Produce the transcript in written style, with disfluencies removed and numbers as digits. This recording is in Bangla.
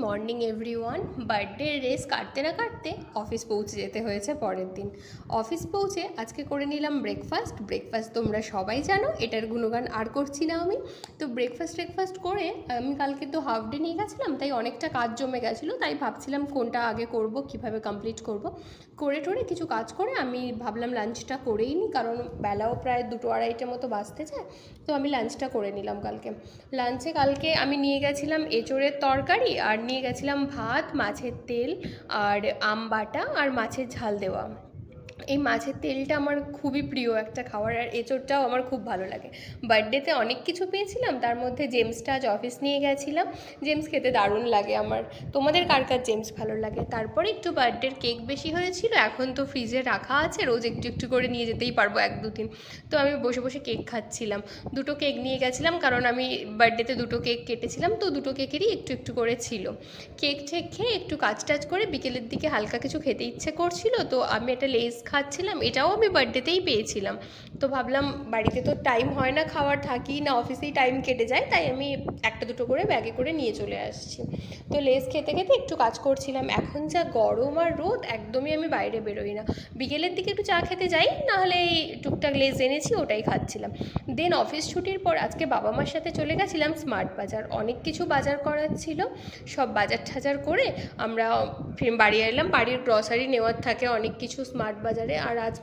Morning everyone. বার্থডে রেস কাটতে না কাটতে অফিস পৌঁছে যেতে হয়েছে পরের দিন। অফিস পৌঁছে আজকে করে নিলাম ব্রেকফাস্ট তোমরা সবাই জানো, এটার গুণগান আর করছি না আমি। তো ব্রেকফাস্ট করে আমি কালকে তো হাফ ডে নিয়ে গেছিলাম, তাই অনেকটা কাজ জমে গেছিলো, তাই ভাবছিলাম কোনটা আগে করব, কিভাবে কমপ্লিট করব। করে টোরে কিছু কাজ করে আমি ভাবলাম লাঞ্চটা করেই নিই, কারণ বেলাও প্রায় 2-2:30 মতো বাজতে যায়। তো আমি লাঞ্চটা করে নিলাম কালকে আমি নিয়ে গেছিলাম এঁচোড়ের তরকারি, আর নিয়ে গেছিলাম ভাত, মাছের তেল, আর আম বাটা, আর মাছের ঝাল দেওয়া। এই মাছের তেলটা আমার খুবই প্রিয় একটা খাবার, আর এঁচোড়টাও আমার খুব ভালো লাগে। বার্থডেতে অনেক কিছু পেয়েছিলাম, তার মধ্যে জেমসটা আজ অফিস নিয়ে গেছিলাম। জেমস খেতে দারুণ লাগে আমার। তোমাদের কার কার জেমস ভালো লাগে? তারপরে একটু বার্থডের কেক বেশি হয়েছিল, এখন তো ফ্রিজে রাখা আছে, রোজ একটু একটু করে নিয়ে যেতেই পারবো 1-2 দিন। তো আমি বসে বসে কেক খাচ্ছিলাম। 2টো কেক নিয়ে গেছিলাম, কারণ আমি বার্থডেতে 2টো কেক কেটেছিলাম, তো 2টো কেকেরই একটু একটু করে ছিল। কেক খেয়ে একটু কাজ টাজ করে বিকেলের দিকে হালকা কিছু খেতে ইচ্ছে করছিল, তো আমি একটা লেস খাচ্ছিলাম, এটাও আমি বার্থডেতেই পেয়েছিলাম। তো ভাবলাম বাড়িতে তো টাইম হয় না, খাওয়ার থাকি না, অফিসেই টাইম কেটে যায়, তাই আমি 1-2টো করে ব্যাগে করে নিয়ে চলে আসছি। তো লেস খেতে খেতে একটু কাজ করছিলাম। এখন যা গরম আর রোদ, একদমই আমি বাইরে বেরোই না। বিকেলের দিকে একটু চা খেতে যাই, নাহলে এই টুকটাক লেস এনেছি ওটাই খাচ্ছিলাম। দেন অফিস ছুটির পর আজকে বাবা মার সাথে চলে গেছিলাম স্মার্ট বাজার, অনেক কিছু বাজার করার ছিল। সব বাজার ঠাজার করে আমরা ফির বাড়ি এলাম। বাড়ির গ্রসারি নেওয়ার থাকে অনেক কিছু স্মার্ট বাজারে, আর আজ